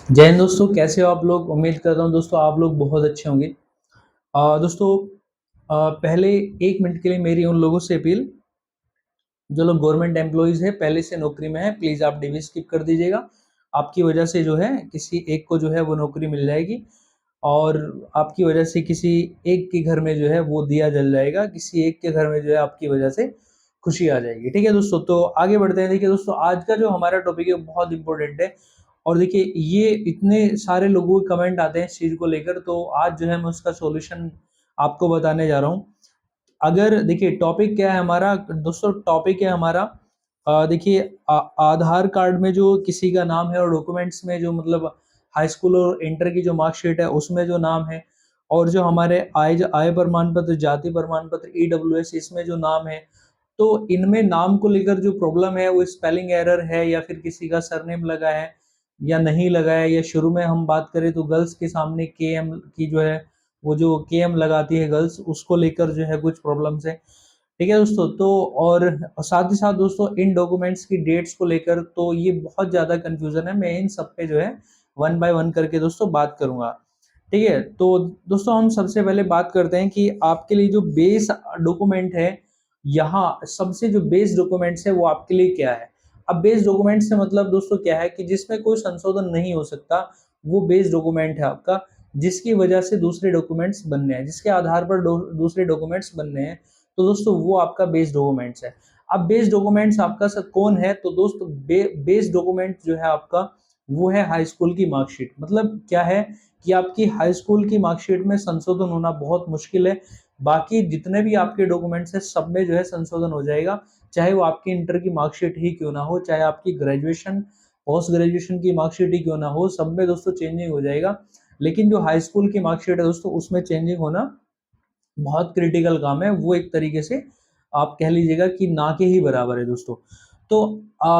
जय हिंद दोस्तों, कैसे हो आप लोग। उम्मीद करता हूँ दोस्तों आप लोग बहुत अच्छे होंगे। दोस्तों, पहले 1 मिनट के लिए मेरी उन लोगों से अपील जो लोग गवर्नमेंट एम्प्लॉइज है, पहले से नौकरी में है, प्लीज आप डिवी स्किप कर दीजिएगा। आपकी वजह से जो है किसी एक को जो है वो नौकरी मिल जाएगी, और आपकी वजह से किसी एक के घर में जो है वो दिया जल जाएगा, किसी एक के घर में जो है आपकी वजह से खुशी आ जाएगी। ठीक है दोस्तों, तो आगे बढ़ते हैं। देखिए दोस्तों, आज का जो हमारा टॉपिक है बहुत इंपॉर्टेंट है। और देखिए, ये इतने सारे लोगों के कमेंट आते हैं इस चीज को लेकर, तो आज जो है मैं उसका सॉल्यूशन आपको बताने जा रहा हूँ। अगर देखिए टॉपिक क्या है हमारा दोस्तों, टॉपिक है हमारा देखिए, आधार कार्ड में जो किसी का नाम है और डॉक्यूमेंट्स में जो मतलब हाई स्कूल और इंटर की जो मार्कशीट है उसमें जो नाम है, और जो हमारे आय आय प्रमाण पत्र, जाति प्रमाण पत्र, ईडब्ल्यूएस, इसमें जो नाम है, तो इनमें नाम को लेकर जो प्रॉब्लम है वो स्पेलिंग एरर है, या फिर किसी का सरनेम लगा है या नहीं लगा है, या शुरू में हम बात करें तो गर्ल्स के सामने के एम की जो है, वो जो के एम लगाती है गर्ल्स, उसको लेकर जो है कुछ प्रॉब्लम्स है। ठीक है दोस्तों, तो और साथ ही साथ दोस्तों इन डॉक्यूमेंट्स की डेट्स को लेकर तो ये बहुत ज़्यादा कंफ्यूजन है। मैं इन सब पे जो है वन बाय वन करके दोस्तों बात करूंगा। ठीक है, तो दोस्तों हम सबसे पहले बात करते हैं कि आपके लिए जो बेस डॉक्यूमेंट है, यहाँ सबसे जो बेस डॉक्यूमेंट्स है वो आपके लिए क्या है। अब बेस डॉक्यूमेंट से मतलब दोस्तों क्या है कि जिसमें कोई संशोधन नहीं हो सकता, वो बेस डॉक्यूमेंट है आपका। जिसकी वजह से दूसरे डॉक्यूमेंट्स बनने हैं, जिसके आधार पर दूसरे डॉक्यूमेंट्स बनने हैं, तो दोस्तों वो आपका बेस डॉक्यूमेंट्स है। अब बेस डॉक्यूमेंट्स आपका सर कौन है, तो दोस्तों बेस डॉक्यूमेंट जो है आपका वो है हाई स्कूल की मार्कशीट। मतलब क्या है कि आपकी हाई स्कूल की मार्कशीट में संशोधन होना बहुत मुश्किल है। बाकी जितने भी आपके डॉक्यूमेंट्स हैं सब में जो है संशोधन हो जाएगा, चाहे वो आपकी इंटर की मार्कशीट ही क्यों ना हो, चाहे आपकी ग्रेजुएशन पोस्ट ग्रेजुएशन की मार्कशीट ही क्यों ना हो, सब में दोस्तों चेंजिंग हो जाएगा। लेकिन जो हाई स्कूल की मार्कशीट है दोस्तों, उसमें चेंजिंग होना बहुत क्रिटिकल काम है। वो एक तरीके से आप कह लीजिएगा कि ना के ही बराबर है दोस्तों। तो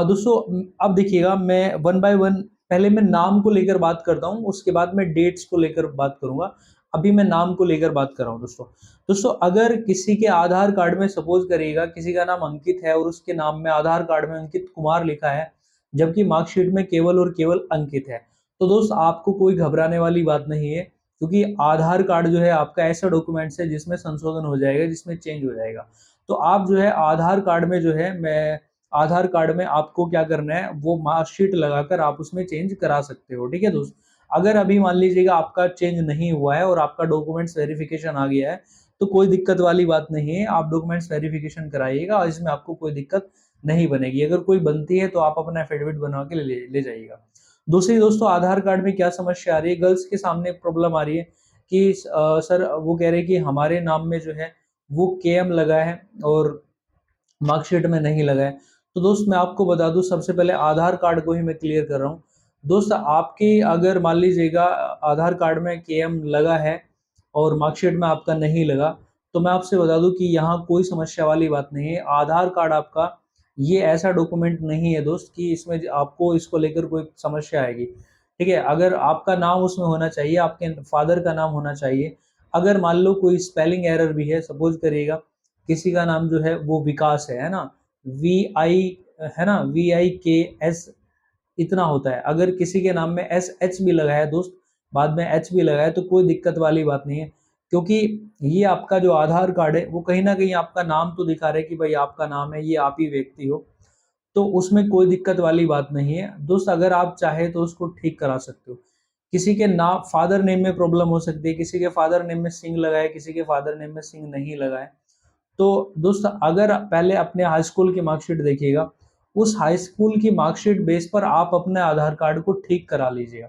दोस्तों, अब देखिएगा, मैं वन बाय वन पहले मैं नाम को लेकर बात करता हूँ, उसके बाद मैं डेट्स को लेकर बात करूंगा। अभी मैं नाम को लेकर बात कर रहा हूँ दोस्तों। दोस्तों, अगर किसी के आधार कार्ड में सपोज करिएगा किसी का नाम अंकित है और उसके नाम में आधार कार्ड में अंकित कुमार लिखा है, जबकि मार्कशीट में केवल और केवल अंकित है, तो दोस्त आपको कोई घबराने वाली बात नहीं है। क्योंकि आधार कार्ड जो है आपका ऐसा डॉक्यूमेंट्स है जिसमें संशोधन हो जाएगा, जिसमें चेंज हो जाएगा। तो आप जो है आधार कार्ड में जो है, मैं आधार कार्ड में आपको क्या करना है, वो मार्कशीट लगाकर आप उसमें चेंज करा सकते हो। ठीक है दोस्त, अगर अभी मान लीजिएगा आपका चेंज नहीं हुआ है और आपका डॉक्यूमेंट्स वेरिफिकेशन आ गया है, तो कोई दिक्कत वाली बात नहीं है। आप डॉक्यूमेंट्स वेरिफिकेशन कराइएगा और इसमें आपको कोई दिक्कत नहीं बनेगी। अगर कोई बनती है तो आप अपना एफिडेविट बनवा के ले जाइएगा। दूसरी दोस्तों, आधार कार्ड में क्या समस्या आ रही है, गर्ल्स के सामने प्रॉब्लम आ रही है कि सर वो कह रहे हैं कि हमारे नाम में जो है वो केएम लगा है और मार्कशीट में नहीं लगा है। तो दोस्त मैं आपको बता दूं, सबसे पहले आधार कार्ड को ही मैं क्लियर कर रहा हूँ। दोस्त आपकी अगर मान लीजिएगा आधार कार्ड में केएम लगा है और मार्कशीट में आपका नहीं लगा, तो मैं आपसे बता दूं कि यहाँ कोई समस्या वाली बात नहीं है। आधार कार्ड आपका ये ऐसा डॉक्यूमेंट नहीं है दोस्त कि इसमें आपको इसको लेकर कोई समस्या आएगी। ठीक है, अगर आपका नाम उसमें होना चाहिए, आपके फादर का नाम होना चाहिए। अगर मान लो कोई स्पेलिंग एरर भी है, सपोज करिएगा किसी का नाम जो है वो विकास है ना, वी आई, है ना, VIKS इतना होता है। अगर किसी के नाम में SH भी लगा है दोस्त, बाद में H भी लगा है, तो कोई दिक्कत वाली बात नहीं है। क्योंकि ये आपका जो आधार कार्ड है वो कहीं ना कहीं आपका नाम तो दिखा रहा है कि भाई आपका नाम है, ये आप ही व्यक्ति हो, तो उसमें कोई दिक्कत वाली बात नहीं है दोस्त। अगर आप चाहे तो उसको ठीक करा सकते हो। किसी के नाम फादर नेम में प्रॉब्लम हो सकती है, किसी के फादर नेम में सिंह लगा है, किसी के फादर नेम में सिंह नहीं लगा है। तो दोस्त अगर पहले अपने हाई स्कूल की मार्कशीट देखिएगा, उस हाई स्कूल की मार्कशीट बेस पर आप अपने आधार कार्ड को ठीक करा लीजिएगा।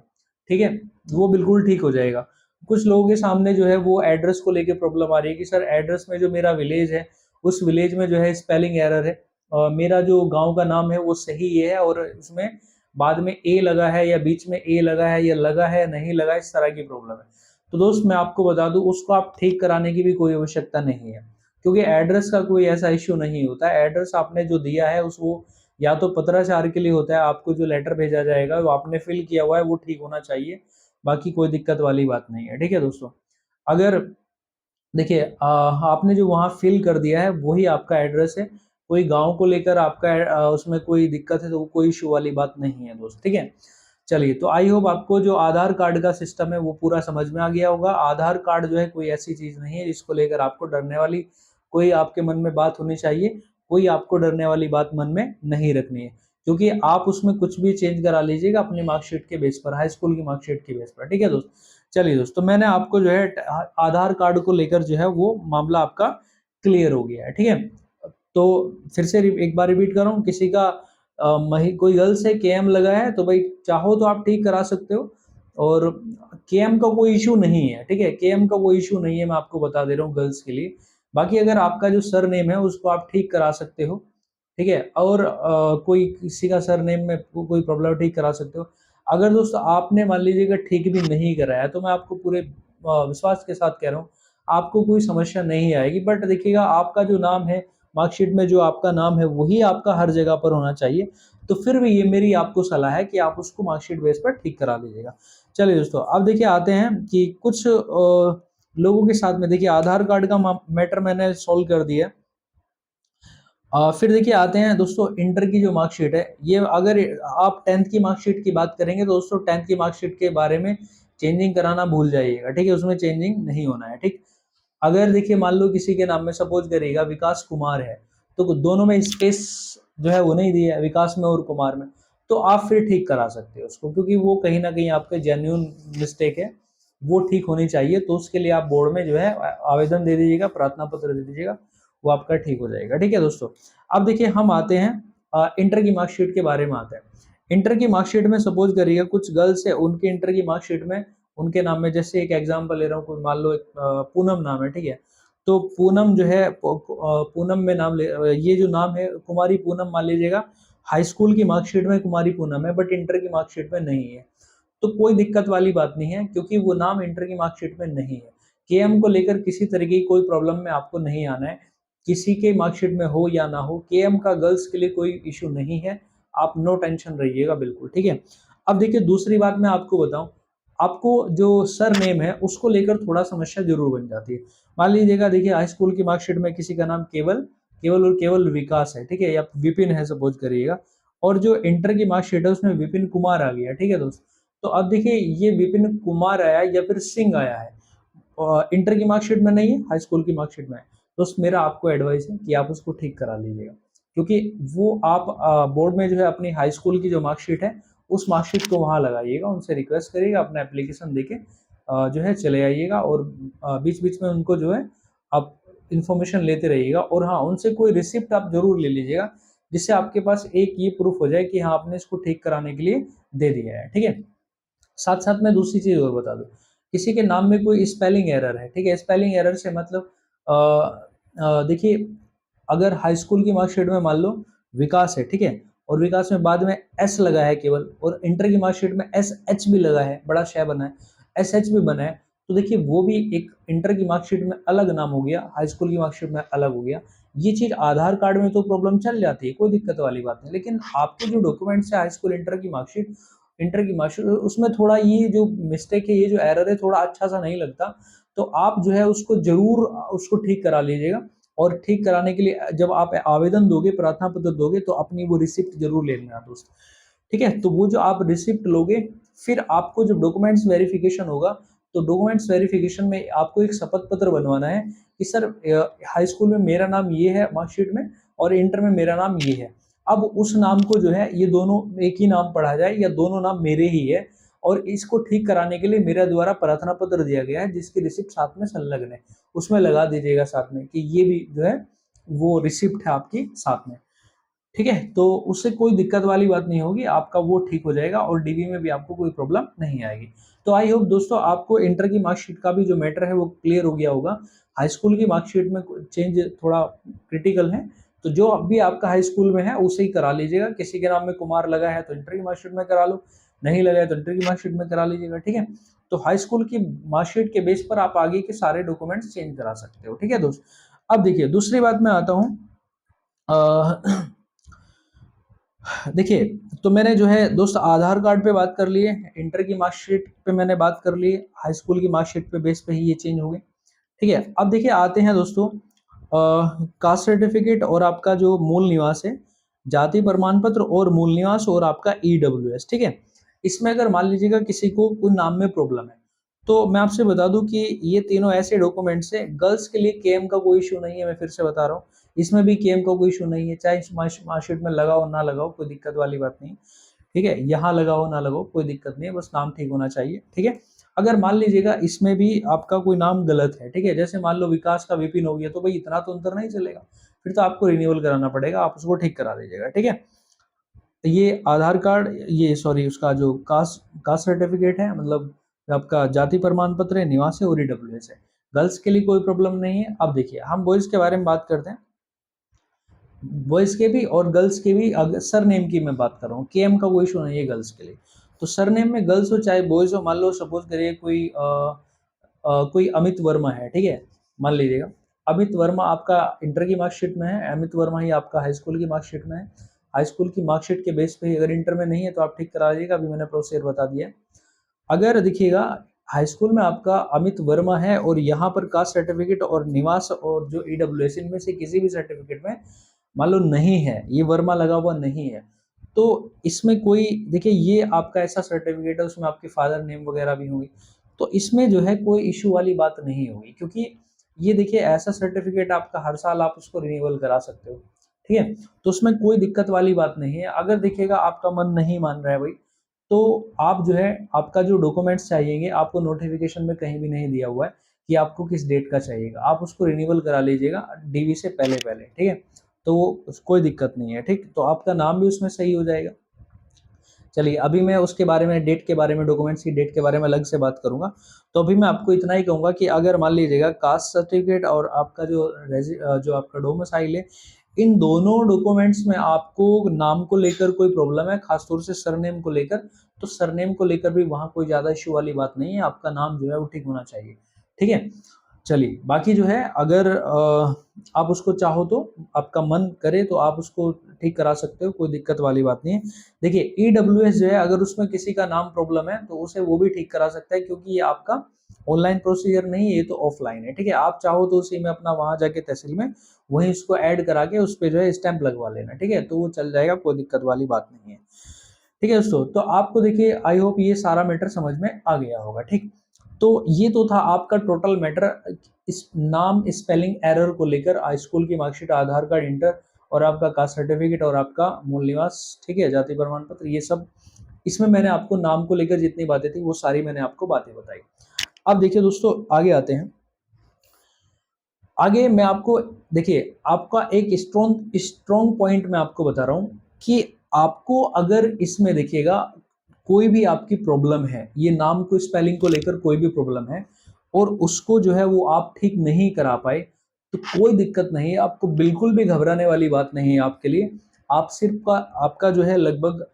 ठीक है, वो बिल्कुल ठीक हो जाएगा। कुछ लोगों के सामने जो है वो एड्रेस को लेके प्रॉब्लम आ रही है कि सर एड्रेस में जो मेरा विलेज है, उस विलेज में जो है स्पेलिंग एरर है। मेरा जो गांव का नाम है वो सही ये है और उसमें बाद में ए लगा है या बीच में ए लगा है या लगा है नहीं लगा, इस तरह की प्रॉब्लम है। तो दोस्त मैं आपको बता दूं, उसको आप ठीक कराने की भी कोई आवश्यकता नहीं है, क्योंकि एड्रेस का कोई ऐसा इश्यू नहीं होता है। एड्रेस आपने जो दिया है उसको या तो पत्राचार के लिए होता है, आपको जो लेटर भेजा जाएगा वो आपने फिल किया हुआ है वो ठीक होना चाहिए। बाकी कोई दिक्कत वाली बात नहीं है। ठीक है दोस्तों, अगर देखिए आपने जो वहाँ फिल कर दिया है वही आपका एड्रेस है, कोई गांव को लेकर आपका उसमें कोई दिक्कत है तो कोई इशू वाली बात नहीं है दोस्त। ठीक है, चलिए, तो आई होप आपको जो आधार कार्ड का सिस्टम है वो पूरा समझ में आ गया होगा। आधार कार्ड जो है कोई ऐसी चीज़ नहीं है जिसको लेकर आपको डरने वाली कोई आपके मन में बात होनी चाहिए, कोई आपको डरने वाली बात मन में नहीं रखनी है। क्योंकि आप उसमें कुछ भी चेंज करा लीजिएगा अपनी मार्कशीट के बेस पर, हाई स्कूल की मार्कशीट के बेस पर, ठीक है दोस्त? चलिए दोस्त, तो मैंने आपको जो है आधार कार्ड को लेकर जो है वो मामला आपका क्लियर हो गया है, ठीक है? तो फिर से एक बार रिपीट कर रहा हूँ, किसी का कोई गर्ल्स है केएम लगा है तो भाई चाहो तो आप ठीक करा सकते हो, और केएम का कोई इशू नहीं है, ठीक है? केएम का कोई इशू नहीं है, मैं आपको बता दे रहा हूँ गर्ल्स के लिए। बाकी अगर आपका जो सरनेम है उसको आप ठीक करा सकते हो, ठीक है? और कोई किसी का सरनेम में कोई प्रॉब्लम ठीक करा सकते हो। अगर दोस्त आपने मान लीजिएगा ठीक भी नहीं कराया तो मैं आपको पूरे विश्वास के साथ कह रहा हूँ, आपको कोई समस्या नहीं आएगी। बट देखिएगा, आपका जो नाम है मार्कशीट में, जो आपका नाम है वही आपका हर जगह पर होना चाहिए। तो फिर भी ये मेरी आपको सलाह है कि आप उसको मार्कशीट बेस पर ठीक करा लीजिएगा। चलिए दोस्तों, अब देखिए आते हैं कि कुछ लोगों के साथ में देखिए आधार कार्ड का मैटर मैंने सॉल्व कर दिया। फिर देखिए आते हैं दोस्तों इंटर की जो मार्कशीट है, ये अगर आप 10th की मार्कशीट की बात करेंगे तो दोस्तों 10th की मार्कशीट के बारे में चेंजिंग कराना भूल जाइएगा, ठीक है? उसमें चेंजिंग नहीं होना है, ठीक? अगर देखिए मान लो किसी के नाम में सपोज करिएगा विकास कुमार है, तो दोनों में स्पेस जो है वो नहीं दिया है, विकास में और कुमार में, तो आप फिर ठीक करा सकते हो उसको, क्योंकि वो कहीं ना कहीं आपके जेन्युइन मिस्टेक है, वो ठीक होनी चाहिए। तो उसके लिए आप बोर्ड में जो है आवेदन दे दीजिएगा, प्रार्थना पत्र दे दीजिएगा, वो आपका ठीक हो जाएगा, ठीक है दोस्तों? अब देखिए हम आते हैं इंटर की मार्कशीट के बारे में आते हैं। इंटर की मार्कशीट में सपोज करिएगा कुछ गर्ल्स है, उनके इंटर की मार्कशीट में उनके नाम में, जैसे एक एग्जांपल ले रहा हूँ, मान लो एक पूनम नाम है, ठीक है? तो पूनम जो है पूनम में नाम ले, ये जो नाम है कुमारी पूनम मान लीजिएगा, हाई स्कूल की मार्कशीट में कुमारी पूनम है बट इंटर की मार्कशीट में नहीं है। तो कोई दिक्कत वाली बात नहीं है, क्योंकि वो नाम इंटर की मार्कशीट में नहीं है। केएम को लेकर किसी तरीके की कोई प्रॉब्लम में आपको नहीं आना है, किसी के मार्कशीट में हो या ना हो, केएम का गर्ल्स के लिए कोई इशू नहीं है। आप नो टेंशन रहिएगा बिल्कुल, ठीक है? अब देखिए दूसरी बात मैं आपको बताऊं, आपको जो सर नेम है उसको लेकर थोड़ा समस्या जरूर बन जाती है। मान लीजिएगा देखिए हाई स्कूल की मार्कशीट में किसी का नाम केवल केवल और केवल विकास है, ठीक है? या विपिन है सपोज करिएगा, और जो इंटर की मार्कशीट है उसमें विपिन कुमार आ गया, ठीक है दोस्त? तो अब देखिए ये विपिन कुमार आया या फिर सिंह आया है, इंटर की मार्कशीट में नहीं है, हाई स्कूल की मार्कशीट में है, तो मेरा आपको एडवाइस है कि आप उसको ठीक करा लीजिएगा। क्योंकि वो आप बोर्ड में जो है अपनी हाई स्कूल की जो मार्कशीट है उस मार्कशीट को वहाँ लगाइएगा, उनसे रिक्वेस्ट करिएगा, अपना एप्लीकेशन देके जो है चले आइएगा, और बीच बीच में उनको जो है आप इंफॉर्मेशन लेते रहिएगा। और हाँ, उनसे कोई रिसिप्ट आप जरूर ले लीजिएगा, जिससे आपके पास एक ये प्रूफ हो जाए कि हाँ आपने इसको ठीक कराने के लिए दे दिया है, ठीक है? साथ साथ में दूसरी चीज और बता दूं, किसी के नाम में कोई स्पेलिंग एरर है, ठीक है? स्पेलिंग एरर से मतलब देखिए, अगर हाई स्कूल की मार्कशीट में मान लो विकास है, ठीक है, और विकास में बाद में एस लगा है केवल, और इंटर की मार्कशीट में एस एच भी लगा है, बड़ा शय बना है, एस एच भी बना है, तो देखिए वो भी एक इंटर की मार्कशीट में अलग नाम हो गया, हाई स्कूल की मार्कशीट में अलग हो गया। ये चीज आधार कार्ड में तो प्रॉब्लम चल जाती है, कोई दिक्कत वाली बात नहीं, लेकिन आपके जो डॉक्यूमेंट्स है हाई स्कूल इंटर की मार्कशीट, उसमें थोड़ा ये जो मिस्टेक है, ये जो एरर है, थोड़ा अच्छा सा नहीं लगता। तो आप जो है उसको जरूर उसको ठीक करा लीजिएगा। और ठीक कराने के लिए जब आप आवेदन दोगे, प्रार्थना पत्र दोगे, तो अपनी वो रिसिप्ट जरूर ले लेना दोस्त, ठीक है? तो वो जो आप रिसिप्ट लोगे, फिर आपको जब डॉक्यूमेंट्स वेरिफिकेशन होगा, तो डॉक्यूमेंट्स वेरिफिकेशन में आपको एक शपथ पत्र बनवाना है कि सर हाई स्कूल में मेरा नाम ये है मार्कशीट में, और इंटर में मेरा नाम ये है। अब उस नाम को जो है ये दोनों एक ही नाम पढ़ा जाए, या दोनों नाम मेरे ही है, और इसको ठीक कराने के लिए मेरे द्वारा प्रार्थना पत्र दिया गया है जिसकी रिसिप्ट साथ में संलग्न है, उसमें लगा दीजिएगा साथ में कि ये भी जो है वो रिसिप्ट है आपकी साथ में, ठीक है? तो उससे कोई दिक्कत वाली बात नहीं होगी, आपका वो ठीक हो जाएगा, और डीबी में भी आपको कोई प्रॉब्लम नहीं आएगी। तो आई होप दोस्तों आपको इंटर की मार्कशीट का भी जो मैटर है वो क्लियर हो गया होगा। हाई स्कूल की मार्कशीट में चेंज थोड़ा क्रिटिकल है, तो जो अभी आपका हाई स्कूल में है उसे ही करा लीजिएगा। किसी के नाम में कुमार लगा है तो इंटर की मार्कशीट में करा लो, नहीं लगा है तो इंटर की मार्कशीट में करा लीजिएगा, ठीक है? तो हाई स्कूल की मार्कशीट के बेस पर आप आगे के सारे डॉक्यूमेंट्स चेंज करा सकते हो, ठीक है दोस्त? अब देखिए दूसरी बात मैं आता हूँ, देखिए, तो मैंने जो है दोस्त आधार कार्ड पे बात कर लिए, इंटर की मार्कशीट पे मैंने बात कर ली, हाई स्कूल की मार्कशीट पे बेस पे ही ये चेंज हो गए, ठीक है? अब देखिए आते हैं दोस्तों कास्ट सर्टिफिकेट और आपका जो मूल निवास है, जाति प्रमाण पत्र और मूल निवास और आपका ईडब्ल्यूएस, ठीक है? इसमें अगर मान लीजिएगा किसी को कोई नाम में प्रॉब्लम है, तो मैं आपसे बता दूं कि ये तीनों ऐसे डॉक्यूमेंट्स हैं। गर्ल्स के लिए केएम का कोई इशू नहीं है, मैं फिर से बता रहा हूँ, इसमें भी केएम का कोई इशू नहीं है, चाहे मार्कशीट में लगाओ ना लगाओ, कोई दिक्कत वाली बात नहीं। ठीक है, यहाँ लगाओ ना लगाओ कोई दिक्कत नहीं है, बस नाम ठीक होना चाहिए। ठीक है, अगर मान लीजिएगा इसमें भी आपका कोई नाम गलत है, ठीक है, जैसे मान लो विकास का विपिन हो गया, तो भाई इतना तो अंतर नहीं चलेगा, फिर तो आपको रिन्यूअल कराना पड़ेगा, आप उसको ठीक करा दीजिएगा। ठीक है, ये आधार कार्ड, ये सॉरी उसका जो कास्ट कास्ट सर्टिफिकेट है, मतलब आपका जाति प्रमाण पत्र है, निवास है और ईडब्ल्यूएस है। गर्ल्स के लिए कोई प्रॉब्लम नहीं है। अब देखिए हम बॉयज के बारे में बात करते हैं, बॉयज के भी और गर्ल्स के भी। अगर सर नेम की मैं बात कर रहा हूँ, केएम का कोई इशू नहीं है गर्ल्स के लिए। तो सर नेम में गर्ल्स हो चाहे बॉयज हो, मान लो सपोज करिए कोई अमित वर्मा है, ठीक है, मान लीजिएगा अमित वर्मा आपका इंटर की मार्कशीट में है, अमित वर्मा ही आपका हाई स्कूल की मार्कशीट में है। हाई स्कूल की मार्कशीट के बेस पे ही अगर इंटर में नहीं है तो आप ठीक करा लीजिएगा, अभी मैंने प्रोसीजर बता दिया है। अगर देखिएगा हाई स्कूल में आपका अमित वर्मा है और यहाँ पर कास्ट सर्टिफिकेट और निवास और जो ईडब्ल्यूएस इनमें से किसी भी सर्टिफिकेट में मान लो नहीं है, ये वर्मा लगा हुआ नहीं है, तो इसमें कोई देखिए ये आपका ऐसा सर्टिफिकेट है उसमें आपके फादर नेम वगैरह भी होंगे, तो इसमें जो है कोई इशू वाली बात नहीं होगी, क्योंकि ये देखिए ऐसा सर्टिफिकेट आपका हर साल आप उसको रिन्यूअल करा सकते हो। ठीक है, तो उसमें कोई दिक्कत वाली बात नहीं है। अगर देखिएगा आपका मन नहीं मान रहा है भाई, तो आप जो है आपका जो डॉक्यूमेंट्स चाहिएंगे, आपको नोटिफिकेशन में कहीं भी नहीं दिया हुआ है कि आपको किस डेट का चाहिएगा, आप उसको रिन्यूअल करा लीजिएगा डीवी से पहले पहले। ठीक है, तो कोई दिक्कत नहीं है। ठीक, तो आपका नाम भी उसमें सही हो जाएगा। चलिए अभी मैं उसके बारे में डेट के बारे में डॉक्यूमेंट्स की डेट के बारे में अलग से बात करूंगा। तो अभी मैं आपको इतना ही कहूंगा कि अगर मान लीजिएगा कास्ट सर्टिफिकेट और आपका जो आपका डोमिसाइल है, इन दोनों डॉक्यूमेंट्स में आपको नाम को लेकर कोई प्रॉब्लम है, खासतौर से सरनेम को लेकर, तो सरनेम को लेकर भी वहां कोई ज्यादा इश्यू वाली बात नहीं है, आपका नाम जो है वो ठीक होना चाहिए। ठीक है, चलिए बाकी जो है अगर आप उसको चाहो तो आपका मन करे तो आप उसको ठीक करा सकते हो, कोई दिक्कत वाली बात नहीं है। देखिए ईडब्ल्यूएस जो है अगर उसमें किसी का नाम प्रॉब्लम है तो उसे वो भी ठीक करा सकता है, क्योंकि ये आपका ऑनलाइन प्रोसीजर नहीं है, ये तो ऑफलाइन है। ठीक है, आप चाहो तो उसी में अपना वहां जाके तहसील में वहीं उसको ऐड करा के उस पर जो है स्टैंप लगवा लेना। ठीक है, तो वो चल जाएगा, कोई दिक्कत वाली बात नहीं है। ठीक है दोस्तों, तो आपको देखिए आई होप ये सारा मैटर समझ में आ गया होगा। ठीक, तो ये तो था आपका टोटल मैटर इस नाम स्पेलिंग एरर को लेकर, हाई स्कूल की मार्कशीट, आधार कार्ड, इंटर और आपका कास्ट सर्टिफिकेट और आपका मूल निवास, ठीक है, जाति प्रमाण पत्र, ये सब इसमें मैंने आपको नाम को लेकर जितनी बातें थी वो सारी मैंने आपको बातें बताई। अब देखिए दोस्तों आगे आते हैं। आगे मैं आपको देखिए आपका एक स्ट्रॉन्ग स्ट्रॉन्ग पॉइंट मैं आपको बता रहा हूं कि आपको अगर इसमें देखिएगा कोई भी आपकी प्रॉब्लम है, ये नाम को स्पेलिंग को लेकर कोई भी प्रॉब्लम है और उसको जो है वो आप ठीक नहीं करा पाए, तो कोई दिक्कत नहीं है, आपको बिल्कुल भी घबराने वाली बात नहीं है आपके लिए। आप सिर्फ का आपका जो है लगभग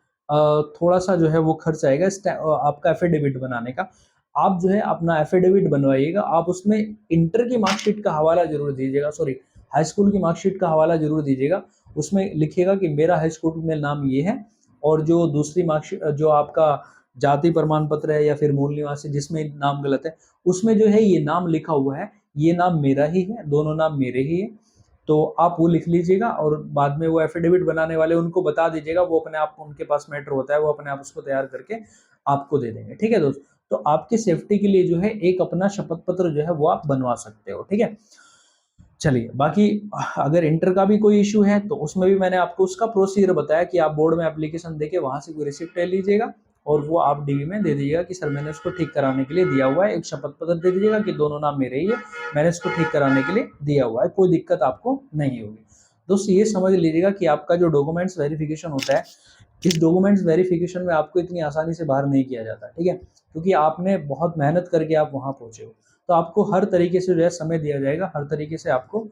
थोड़ा सा जो है वो खर्च आएगा आपका एफिडेविट बनाने का। आप जो है अपना एफिडेविट बनवाइएगा, आप उसमें इंटर की मार्कशीट का हवाला जरूर दीजिएगा, सॉरी हाई स्कूल की मार्कशीट का हवाला जरूर दीजिएगा। उसमें लिखिएगा कि मेरा हाई स्कूल में नाम ये है और जो दूसरी मार्कशीट जो आपका जाति प्रमाण पत्र है या फिर मूल निवासी जिसमें नाम गलत है, उसमें जो है ये नाम लिखा हुआ है, ये नाम मेरा ही है, दोनों नाम मेरे ही है। तो आप वो लिख लीजिएगा और बाद में वो एफिडेविट बनाने वाले उनको बता दीजिएगा, वो अपने आप उनके पास मैटर होता है, वो अपने आप उसको तैयार करके आपको दे देंगे। ठीक है दोस्त, तो आपकी सेफ्टी के लिए जो है एक अपना शपथ पत्र जो है वो आप बनवा सकते हो। ठीक है, चलिए बाकी अगर इंटर का भी कोई इशू है तो उसमें भी मैंने आपको उसका प्रोसीजर बताया कि आप बोर्ड में एप्लीकेशन देके वहां से कोई रिसिप्ट ले लीजिएगा और वो आप डीवी में दे दीजिएगा कि सर मैंने उसको ठीक कराने के लिए दिया हुआ है, एक शपथ पत्र दे दीजिएगा कि दोनों नाम मेरे ही है, मैंने इसको ठीक कराने के लिए दिया हुआ है, कोई दिक्कत आपको नहीं होगी। दोस्तों ये समझ लीजिएगा कि आपका जो डॉक्यूमेंट्स वेरिफिकेशन होता है, इस डॉक्यूमेंट्स वेरिफिकेशन में आपको इतनी आसानी से बाहर नहीं किया जाता। ठीक है, क्योंकि आपने बहुत मेहनत करके आप वहां पहुंचे हो, तो आपको हर तरीके से जो है समय दिया जाएगा, हर तरीके से आपको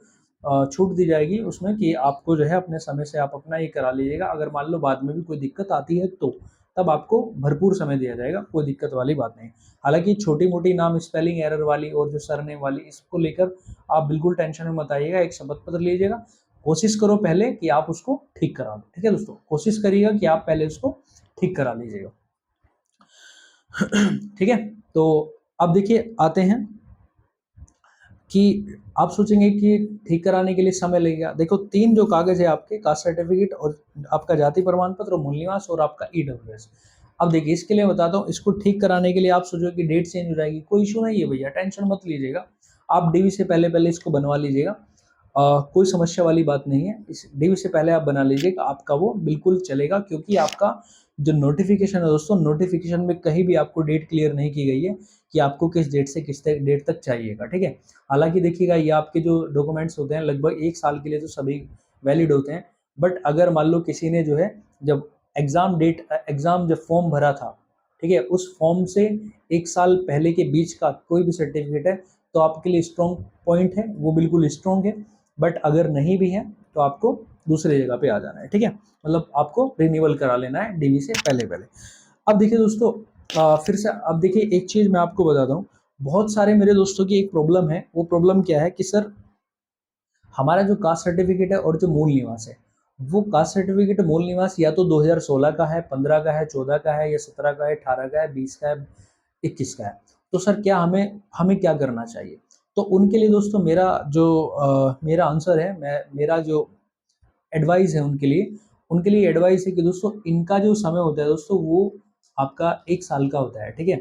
छूट दी जाएगी उसमें कि आपको जो है अपने समय से आप अपना ये करा लीजिएगा। अगर मान लो बाद में भी कोई दिक्कत आती है तो तब आपको भरपूर समय दिया जाएगा, कोई दिक्कत वाली बात नहीं। हालांकि छोटी मोटी नाम स्पेलिंग एरर वाली और जो सरनेम वाली, इसको लेकर आप बिल्कुल टेंशन में मत आइएगा, एक शपथ पत्र लीजिएगा, कोशिश करो पहले कि आप उसको ठीक करा लो। ठीक है दोस्तों, कोशिश करिएगा कि आप पहले उसको ठीक करा लीजिएगा। ठीक है, तो अब देखिए आते हैं कि आप सोचेंगे कि ठीक कराने के लिए समय लगेगा। देखो तीन जो कागज है आपके, कास्ट सर्टिफिकेट और आपका जाति प्रमाण पत्र और मूल निवास और आपका ईडब्ल्यूएस, अब देखिए इसके लिए बताता हूँ, इसको ठीक कराने के लिए आप सोचो कि डेट चेंज हो जाएगी, कोई इशू नहीं है भैया, टेंशन मत लीजिएगा, आप डीवी से पहले पहले इसको बनवा लीजिएगा। कोई समस्या वाली बात नहीं है, इस डीवी से पहले आप बना लीजिएगा, आपका वो बिल्कुल चलेगा, क्योंकि आपका जो नोटिफिकेशन है दोस्तों, नोटिफिकेशन में कहीं भी आपको डेट क्लियर नहीं की गई है कि आपको किस डेट से किस डेट तक चाहिएगा, ठीक है। हालांकि देखिएगा ये आपके जो डॉक्यूमेंट्स होते हैं लगभग 1 साल के लिए तो सभी वैलिड होते हैं, बट अगर मान लो किसी ने जो है जब एग्जाम जब फॉर्म भरा था, ठीक है, उस फॉर्म से 1 साल पहले के बीच का कोई भी सर्टिफिकेट है तो आपके लिए स्ट्रॉन्ग पॉइंट है, वो बिल्कुल स्ट्रॉन्ग है। बट अगर नहीं भी है तो आपको दूसरी जगह पे आ जाना है, ठीक है, मतलब आपको रिन्यूअल करा लेना है डीवी से पहले पहले। अब देखिए दोस्तों, फिर से अब देखिए एक चीज़ मैं आपको बताता हूँ, बहुत सारे मेरे दोस्तों की एक प्रॉब्लम है, वो प्रॉब्लम क्या है कि सर हमारा जो कास्ट सर्टिफिकेट है और जो मूल निवास है, वो कास्ट सर्टिफिकेट मूल निवास या तो 2016 का है, 15 का है, 14 का है, या 17 का है, 18 का है, 20 का है, 21 का है। तो सर क्या हमें हमें क्या करना चाहिए? तो उनके लिए दोस्तों मेरा आंसर है, मेरा जो एडवाइस है उनके लिए एडवाइस है कि दोस्तों इनका जो समय होता है दोस्तों वो आपका 1 साल का होता है, ठीक है।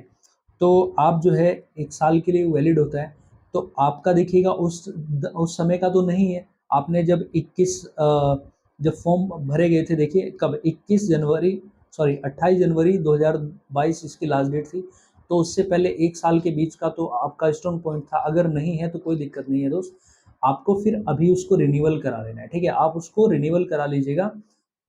तो आप जो है 1 साल के लिए वैलिड होता है, तो आपका देखिएगा उस समय का तो नहीं है। आपने जब 21 जब फॉर्म भरे गए थे, देखिए कब 21 जनवरी, सॉरी 28 जनवरी 2022 इसकी लास्ट डेट थी, तो उससे पहले 1 साल के बीच का तो आपका स्ट्रॉन्ग पॉइंट था। अगर नहीं है तो कोई दिक्कत नहीं है दोस्त, आपको फिर अभी उसको रिन्यूअल करा लेना है, ठीक है, आप उसको रिन्यूअल करा लीजिएगा।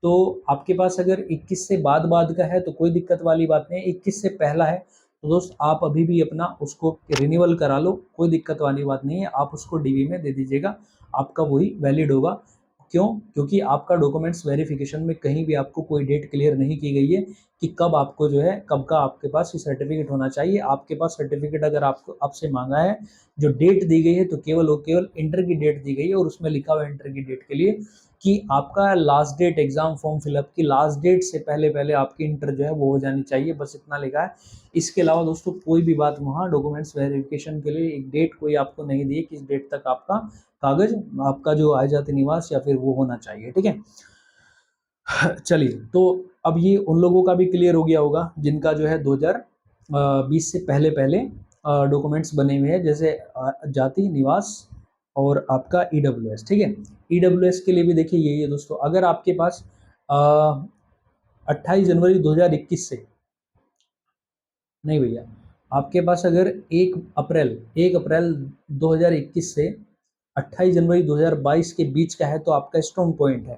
तो आपके पास अगर 21 से बाद का है तो कोई दिक्कत वाली बात नहीं है, 21 से पहला है तो दोस्त आप अभी भी अपना उसको रिन्यूअल करा लो, कोई दिक्कत वाली बात नहीं है, आप उसको डीवी में दे दीजिएगा, आपका वही वैलिड होगा। क्यों? क्योंकि आपका डॉक्यूमेंट्स वेरिफिकेशन में कहीं भी आपको कोई डेट क्लियर नहीं की गई है कि कब आपको जो है कब का आपके पास ये सर्टिफिकेट होना चाहिए। आपके पास सर्टिफिकेट अगर आपको आपसे मांगा है, जो डेट दी गई है तो केवल और केवल इंटर की डेट दी गई है, और उसमें लिखा हुआ है इंटर की डेट के लिए कि आपका last date exam form fill up की लास्ट डेट से पहले पहले आपकी इंटर जो है वो हो जानी चाहिए, बस इतना लिखा है। इसके अलावा दोस्तों कोई भी बात वहाँ डॉक्यूमेंट्स वेरिफिकेशन के लिए एक डेट कोई आपको नहीं दी है, किस डेट तक आपका कागज आपका जो आय जाति निवास या फिर वो होना चाहिए, ठीक है। चलिए, तो अब ये उन लोगों का भी क्लियर हो गया होगा जिनका जो है 2020 से पहले पहले डॉक्यूमेंट्स बने हुए हैं, जैसे जाति निवास और आपका ईडब्ल्यूएस, ठीक है। ईडब्ल्यूएस के लिए भी देखिए यही है दोस्तों, अगर आपके पास 28 जनवरी 2021 से, नहीं भैया, आपके पास अगर 1 अप्रैल 2021 से 28 जनवरी 2022 के बीच का है तो आपका स्ट्रॉन्ग पॉइंट है।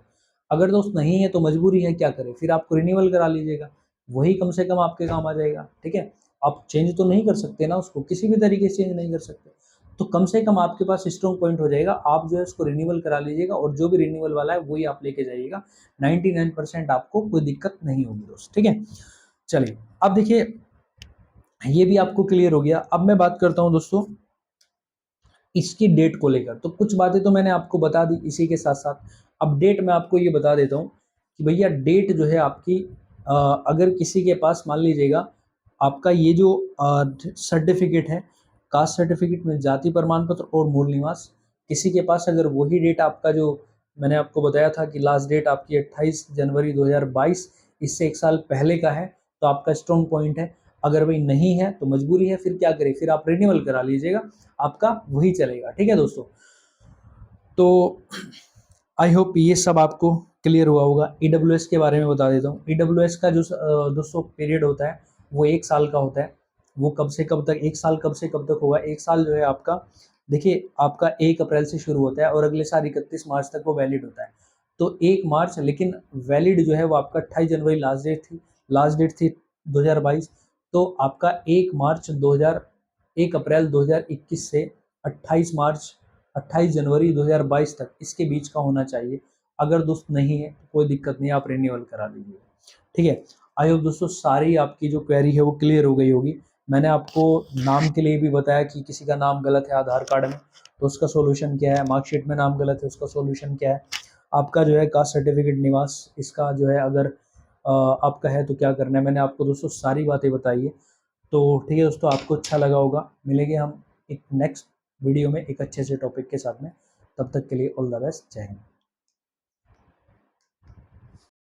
अगर दोस्त नहीं है तो मजबूरी है, क्या करें, फिर आपको रिन्यूअल करा लीजिएगा, वही कम से कम आपके काम आ जाएगा, ठीक है। आप चेंज तो नहीं कर सकते ना, उसको किसी भी तरीके से चेंज नहीं कर सकते, तो कम से कम आपके पास स्ट्रॉन्ग पॉइंट हो जाएगा, आप जो है उसको रिन्यूअल करा लीजिएगा, और जो भी रिन्यूअल वाला है वही आप लेके जाइएगा, 99% आपको कोई दिक्कत नहीं होगी दोस्त, ठीक है। चलिए, अब देखिए ये भी आपको क्लियर हो गया। अब मैं बात करता हूं दोस्तों इसकी डेट को लेकर, तो कुछ बातें तो मैंने आपको बता दी, इसी के साथ साथ अब डेट मैं आपको ये बता देता हूँ कि भैया डेट जो है आपकी, अगर किसी के पास मान लीजिएगा आपका ये जो सर्टिफिकेट है, कास्ट सर्टिफिकेट में जाति प्रमाण पत्र और मूल निवास, किसी के पास अगर वही डेट आपका जो मैंने आपको बताया था कि लास्ट डेट आपकी 28 जनवरी 2022 इससे 1 साल पहले का है, तो आपका स्ट्रॉन्ग पॉइंट है। अगर वही नहीं है तो मजबूरी है, फिर क्या करें, फिर आप रिन्यूअल करा लीजिएगा, आपका वही चलेगा, ठीक है दोस्तों। तो आई होप ये सब आपको क्लियर हुआ होगा। ईडब्ल्यूएस के बारे में बता देता हूँ। ईडब्ल्यूएस का जो दोस्तों पीरियड होता है वो 1 साल का होता है। वो कब से कब तक, 1 साल कब से कब तक होगा, 1 साल जो है आपका, देखिए आपका 1 अप्रैल से शुरू होता है और अगले साल 31 मार्च तक वो वैलिड होता है। तो 1 मार्च, लेकिन वैलिड जो है वो आपका 28 जनवरी लास्ट डेट थी 2022। तो आपका 1 अप्रैल 2021 से 28 जनवरी 2022 तक इसके बीच का होना चाहिए। अगर दोस्त नहीं है तो कोई दिक्कत नहीं, आप रिन्यूअल करा लीजिए, ठीक है। आई होप दोस्तों सारी आपकी जो क्वेरी है वो क्लियर हो गई होगी। मैंने आपको नाम के लिए भी बताया कि किसी का नाम गलत है आधार कार्ड में तो उसका सॉल्यूशन क्या है, मार्कशीट में नाम गलत है उसका सॉल्यूशन क्या है, आपका जो है कास्ट सर्टिफिकेट निवास इसका जो है अगर आपका है तो क्या करना है, मैंने आपको दोस्तों सारी बातें बताई है। तो ठीक है दोस्तों, आपको अच्छा लगा होगा। मिलेंगे हम एक नेक्स्ट वीडियो में एक अच्छे से टॉपिक के साथ में, तब तक के लिए ऑल द बेस्ट, जय हिंद।